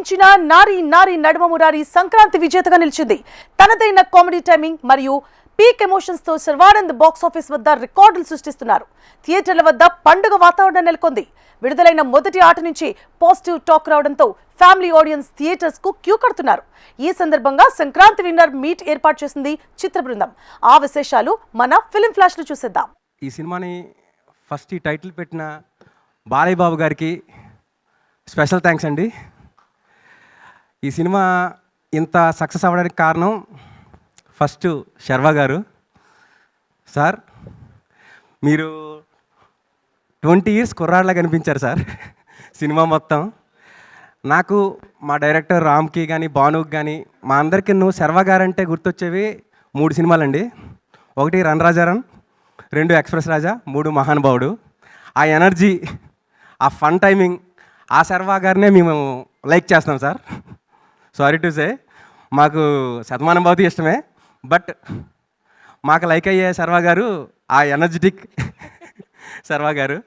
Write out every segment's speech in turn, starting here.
వచ్చిన నారి నారి నడుమ మురారి సంక్రాంతి విజేతగా నిలిచింది. తనదైన కామెడీ టైమింగ్ మరియు పీక్ ఎమోషన్స్ తో శర్వానంద్ బాక్స్ ఆఫీస్ వద్ద రికార్డులు సృష్టిస్తున్నారు. థియేటర్ల వద్ద పండుగ వాతావరణం నెలకొంది. విడుదలైన మొదటి ఆట నుంచి పాజిటివ్ టాక్ రావడంతో ఫ్యామిలీ ఆడియన్స్ థియేటర్స్ కు క్యూ కడుతున్నారు. ఈ సందర్భంగా సంక్రాంతి విన్నర్ మీట్ ఏర్పాటు చేసింది చిత్ర బృందం. ఆ విశేషాలు మన ఫిల్మ్ ఫ్లాష్ లో చూసేద్దాం. ఈ సినిమాని ఫస్ట్ ఈ టైటిల్ పెట్టిన బాలయ్య బాబు గారికి స్పెషల్ థ్యాంక్స్ అండి. ఈ సినిమా ఇంత సక్సెస్ అవ్వడానికి కారణం ఫస్ట్ శర్వా గారు. సార్, మీరు 20 years కుర్రాళ్ళ కనిపించారు సార్ సినిమా మొత్తం. నాకు మా డైరెక్టర్ రామ్కి కానీ భానుకి కానీ మా అందరికీ శర్వా గారు అంటే గుర్తొచ్చేవి 3 సినిమాలండి. 1 రన్రాజారన్, 2 ఎక్స్ప్రెస్ రాజా, 3 మహానుభావుడు. ఆ ఎనర్జీ, ఆ ఫన్ టైమింగ్, ఆ శర్వా గారినే మేము లైక్ చేస్తాం సార్. సారీ టు సే, మాకు శతమానం భవతి ఇష్టమే, బట్ మాకు లైక్ అయ్యే శర్వా గారు ఆ ఎనర్జెటిక్ శర్వా గారు.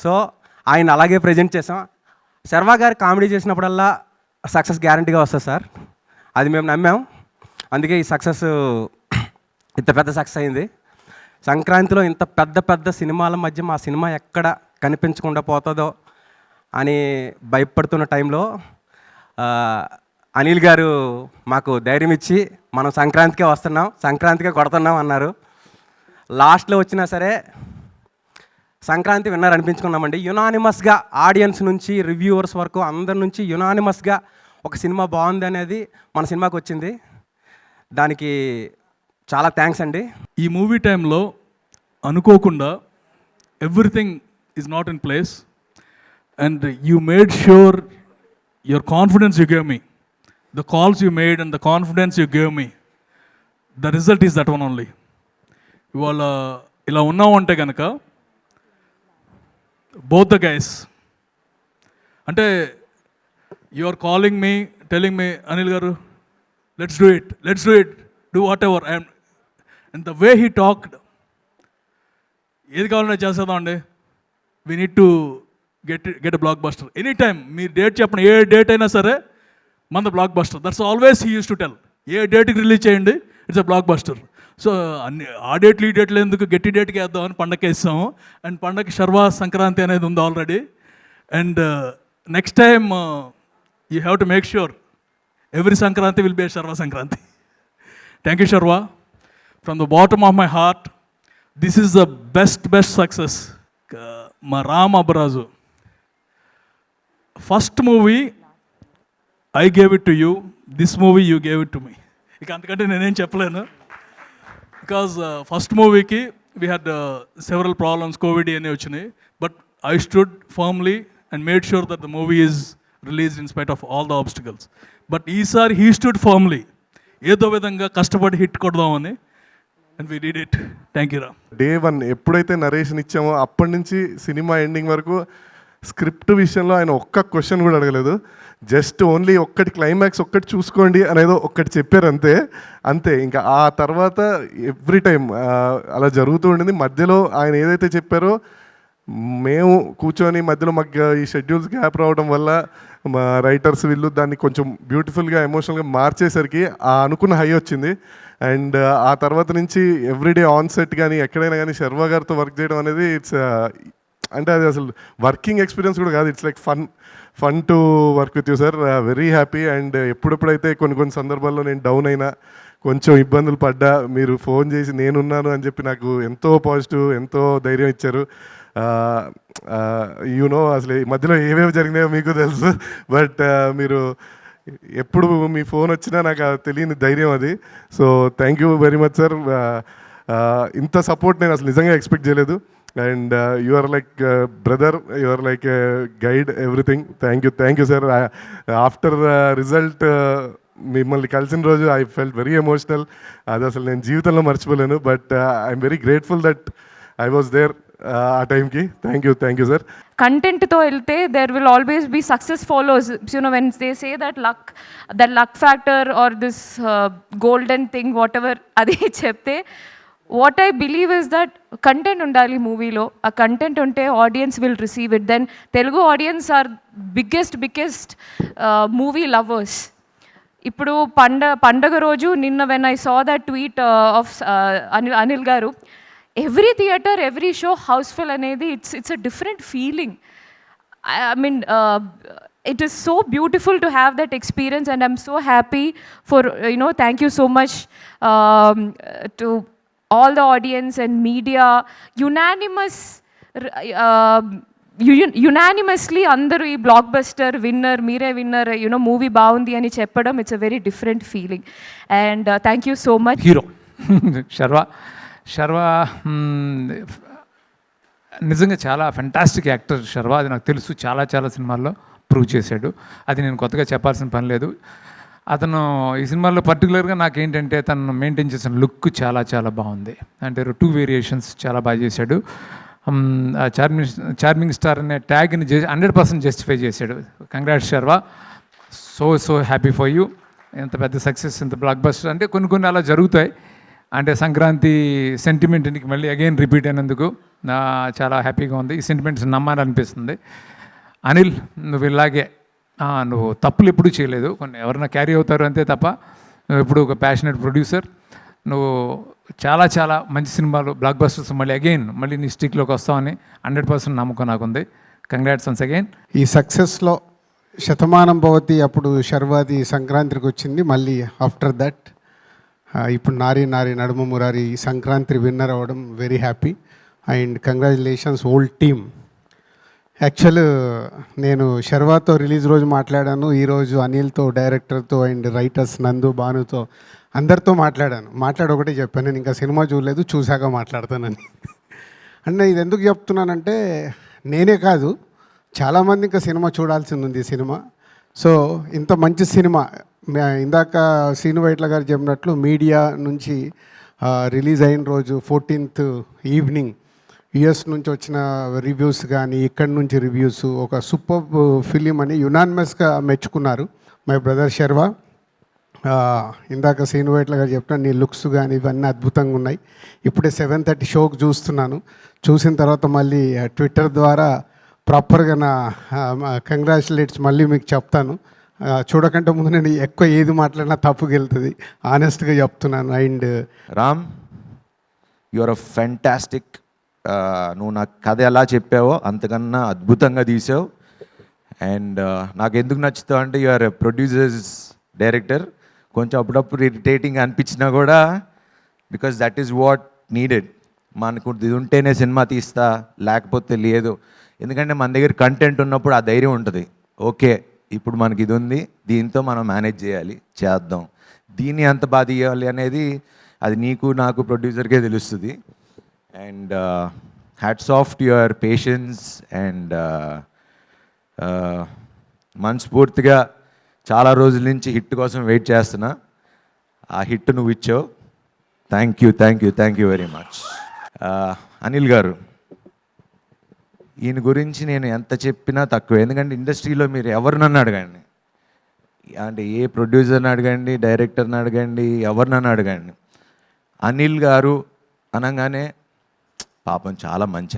సో ఆయన అలాగే ప్రజెంట్ చేసాం. శర్వా గారు కామెడీ చేసినప్పుడల్లా సక్సెస్ గ్యారంటీగా వస్తుంది సార్. అది మేము నమ్మాం. అందుకే ఈ సక్సెస్ ఇంత పెద్ద సక్సెస్ అయింది. సంక్రాంతిలో ఇంత పెద్ద పెద్ద సినిమాల మధ్య మా సినిమా ఎక్కడ కనిపించకుండా పోతుందో అని భయపడుతున్న టైంలో అనిల్ గారు మాకు ధైర్యం ఇచ్చి మనం సంక్రాంతికే వస్తున్నాం, సంక్రాంతికే కొడుతున్నాం అన్నారు. లాస్ట్లో వచ్చినా సరే సంక్రాంతి విన్నర్ అనిపించుకున్నామండి. యునానిమస్గా ఆడియన్స్ నుంచి రివ్యూవర్స్ వరకు అందరి నుంచి యునానిమస్గా ఒక సినిమా బాగుంది అనేది మన సినిమాకి వచ్చింది. దానికి చాలా థ్యాంక్స్ అండి. ఈ మూవీ టైంలో అనుకోకుండా everything is not in place and you made sure your confidence you gave me, the calls you made and the confidence you gave me, the result is that one only. ఇవాళ ఇలా ఉన్నావు అంటే కనుక both the guys, అంటే you are calling me, telling me, Anil garu, let's do it, do whatever, and the way he talked, ఏది కావాలన్నా చేసేద్దాం అండి, we need to get a blockbuster anytime. మీరు డేట్ చెప్పండి, ఏ డేట్ అయినా సరే మన blockbuster. That's always he used to tell. ఏ డేట్కి రిలీజ్ చేయండి, it's a blockbuster. So అన్ని ఆ డేట్లు ఈ డేట్లు ఎందుకు, గట్టి డేట్కి వేద్దామని పండగకి వేస్తాము. అండ్ పండగకి శర్వా సంక్రాంతి అనేది ఉంది already. And next time you have to make sure every Sankranti will be a Sharwa Sankranti. Thank you Sharwa, from the bottom of my heart. This is the best success. మా Ram Abbaraju first movie I gave it to you, this movie you gave it to me. ఇక అంతకంటే నేనేం చెప్పలేను. Because first మూవీకి we had several problems, covid అన్నీ వచ్చినాయి. But I stood firmly and made sure that the movie is released in spite of all the obstacles. But ఈసారి he stood firmly, ఏదో విధంగా కష్టపడి హిట్ కొడదామని. And we did it. Thank you రా. Day 1 ఎప్పుడైతే narration ఇచ్చామో అప్పటి నుంచి సినిమా ఎండింగ్ వరకు స్క్రిప్ట్ విషయంలో ఆయన ఒక్క క్వశ్చన్ కూడా అడగలేదు. జస్ట్ ఓన్లీ ఒక్కటి క్లైమాక్స్ ఒక్కటి చూసుకోండి అనేదో ఒక్కటి చెప్పారు అంతే. ఇంకా ఆ తర్వాత ఎవ్రీ టైం అలా జరుగుతూ ఉండింది. మధ్యలో ఆయన ఏదైతే చెప్పారో మేము కూర్చొని మధ్యలో మాకు ఈ షెడ్యూల్స్ గ్యాప్ రావడం వల్ల మా రైటర్స్ వీళ్ళు దాన్ని కొంచెం బ్యూటిఫుల్గా ఎమోషనల్గా మార్చేసరికి ఆ అనుకున్న హై వచ్చింది. అండ్ ఆ తర్వాత నుంచి ఎవ్రీడే ఆన్ సెట్ కానీ ఎక్కడైనా కానీ శర్వా గారితో వర్క్ చేయడం అనేది ఇట్స్ అంటే అది అసలు వర్కింగ్ ఎక్స్పీరియన్స్ కూడా కాదు, it's like fun to work with you sir. Very happy. And ఎప్పుడెప్పుడైతే కొన్ని సందర్భాల్లో నేను డౌన్ అయినా, కొంచెం ఇబ్బందులు పడ్డా, మీరు ఫోన్ చేసి నేనున్నాను అని చెప్పి నాకు ఎంతో పాజిటివ్, ఎంతో ధైర్యం ఇచ్చారు. యూనో అసలు ఈ మధ్యలో ఏమేమి జరిగినాయో మీకు తెలుసు, బట్ మీరు ఎప్పుడు మీ ఫోన్ వచ్చినా నాకు తెలియని ధైర్యం అది. So thank you very much sir. ఇంత సపోర్ట్ నేను అసలు నిజంగా ఎక్స్పెక్ట్ చేయలేదు. And you are like brother, you are like a guide, everything. Thank you sir. After result మిమ్మల్ని కలిసిన రోజు ఐ ఫెల్ట్ వెరీ ఎమోషనల్. అది అసలు నేను జీవితంలో మర్చిపోలేను. But I'm very grateful that I was there ఆ టైంకి. Thank you sir. కంటెంట్తో వెళ్తే there will always be success follows. You know when they say that luck factor are this golden thing whatever అది చెప్తే what I believe is that content undali movie lo, a content unte audience will receive it. Then Telugu audience are biggest movie lovers. ఇప్పుడు పండగ రోజు నిన్న when I saw that tweet of Anil garu, every theatre every show houseful అనేది it's a different feeling. I mean, it is so beautiful to have that experience, and I'm so happy for, thank you so much to all the audience and media. Unanimously అందరూ ఈ blockbuster winner, మీరే winner, movie బాగుంది అని చెప్పడం, it's a very different feeling. And thank you so much. Hero Sharwa నిజంగా చాలా fantastic actor Sharwa, అది నాకు తెలుసు. చాలా సినిమాల్లో ప్రూవ్ చేశాడు. అది నేను కొత్తగా చెప్పాల్సిన పని లేదు. అతను ఈ సినిమాలో పర్టికులర్గా నాకేంటంటే తను మెయింటైన్ చేసిన లుక్ చాలా బాగుంది. అంటే 2 వేరియేషన్స్ చాలా బాగా చేశాడు. చార్మింగ్ స్టార్ అనే ట్యాగ్ని 100% జస్టిఫై చేశాడు. Congrats Sharwa, so happy for you. ఎంత పెద్ద సక్సెస్, ఎంత బ్లాక్ బస్టర్. అంటే కొన్ని అలా జరుగుతాయి. అంటే సంక్రాంతి సెంటిమెంట్ ఇంటికి మళ్ళీ అగైన్ రిపీట్ అయినందుకు చాలా హ్యాపీగా ఉంది. ఈ సెంటిమెంట్స్ నమ్మాలనిపిస్తుంది. అనిల్, నువ్వు ఇలాగే నువ్వు తప్పులు ఎప్పుడూ చేయలేదు. కొన్ని ఎవరైనా క్యారీ అవుతారు అంతే తప్ప నువ్వు ఎప్పుడు ఒక ప్యాషనెట్ ప్రొడ్యూసర్. నువ్వు చాలా మంచి సినిమాలు, బ్లాక్ బస్టర్స్ మళ్ళీ నీ స్టిక్లోకి వస్తావని 100% నమ్మకం నాకుంది. Congrats once again. ఈ సక్సెస్లో శతమానం భవతి అప్పుడు శర్వాది సంక్రాంతికి వచ్చింది. మళ్ళీ ఆఫ్టర్ దట్ ఇప్పుడు నారీ నడుమ మురారి సంక్రాంతి విన్నర్ అవ్వడం very happy. And congratulations all team. Actual నేను శర్వాతో రిలీజ్ రోజు మాట్లాడాను, ఈరోజు అనిల్తో, డైరెక్టర్తో, అండ్ రైటర్స్ నందు, భానుతో, అందరితో మాట్లాడి ఒకటే చెప్పాను, నేను ఇంకా సినిమా చూడలేదు, చూశాక మాట్లాడతానని. అంటే ఇది ఎందుకు చెప్తున్నానంటే నేనే కాదు, చాలామంది ఇంకా సినిమా చూడాల్సింది ఉంది. సినిమా సో ఇంత మంచి సినిమా ఇందాక శ్రీను వైట్ల గారు చెప్పినట్లు మీడియా నుంచి రిలీజ్ అయిన రోజు 14th ఈవినింగ్ యుఎస్ నుంచి వచ్చిన రివ్యూస్ కానీ ఇక్కడి నుంచి రివ్యూస్ ఒక సూపర్ ఫిలిం అని యునానిమస్గా మెచ్చుకున్నారు. మై బ్రదర్ శర్వా, ఇందాక శ్రీను వైట్ల గారు చెప్పిన నీ లుక్స్ కానీ ఇవన్నీ అద్భుతంగా ఉన్నాయి. ఇప్పుడే 7:30 షోకి చూసిన తర్వాత మళ్ళీ ట్విట్టర్ ద్వారా ప్రాపర్గా నా కంగ్రాచులేట్స్ మళ్ళీ మీకు చెప్తాను. చూడకంటే ముందు నేను ఎక్కువ ఏది మాట్లాడినా తప్పుకి వెళ్తుంది, ఆనెస్ట్గా చెప్తున్నాను. And Ram, you are a fantastic. నువ్వు నాకు కథ ఎలా చెప్పావో అంతకన్నా అద్భుతంగా తీసావు. అండ్ నాకు ఎందుకు నచ్చుతావు అంటే you are a producers director. కొంచెం అప్పుడప్పుడు ఇరిటేటింగ్ అనిపించినా కూడా because that is what needed. మనకు ఇది ఉంటేనే సినిమా తీస్తా, లేకపోతే లేదు. ఎందుకంటే మన దగ్గర కంటెంట్ ఉన్నప్పుడు ఆ ధైర్యం ఉంటుంది. ఓకే, ఇప్పుడు మనకి ఇది ఉంది, దీంతో మనం మేనేజ్ చేద్దాం, దీన్ని ఎంత బాగా తీయాలి అనేది అది నీకు నాకు ప్రొడ్యూసర్కే తెలుస్తుంది. And hats off to your patience. And మనస్ఫూర్తిగా చాలా రోజుల నుంచి హిట్ కోసం వెయిట్ చేస్తున్నా. ఆ హిట్ నువ్వు ఇచ్చావు. Thank you very much. Anil గారు, ఈయన గురించి నేను ఎంత చెప్పినా తక్కువ. ఎందుకంటే ఇండస్ట్రీలో మీరు ఎవరినన్నా అడగండి, అంటే ఏ ప్రొడ్యూసర్ని అడగండి, డైరెక్టర్ని అడగండి, ఎవరినన్నా అడగండి, అనిల్ గారు అనగానే పాపం చాలా మంచి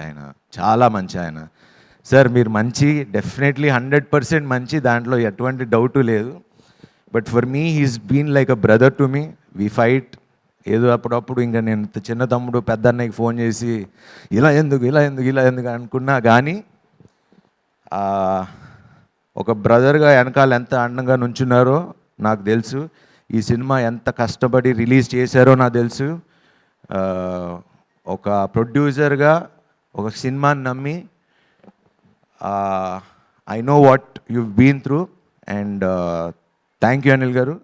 ఆయన. సార్ మీరు మంచి, డెఫినెట్లీ 100% మంచి, దాంట్లో ఎటువంటి డౌటు లేదు. But for me he's been like a brother to me. We fight. ఏదో అప్పుడప్పుడు ఇంకా నేను చిన్న తమ్ముడు పెద్ద అన్నయ్యకి ఫోన్ చేసి ఇలా ఎందుకు అనుకున్నా కానీ ఒక బ్రదర్గా వెనకాల ఎంత అండంగా నుంచున్నారో నాకు తెలుసు. ఈ సినిమా ఎంత కష్టపడి రిలీజ్ చేశారో నాకు తెలుసు. ఒక ప్రొడ్యూసర్గా ఒక సినిమాని నమ్మి I know what you been through. And thank you Anil గారు.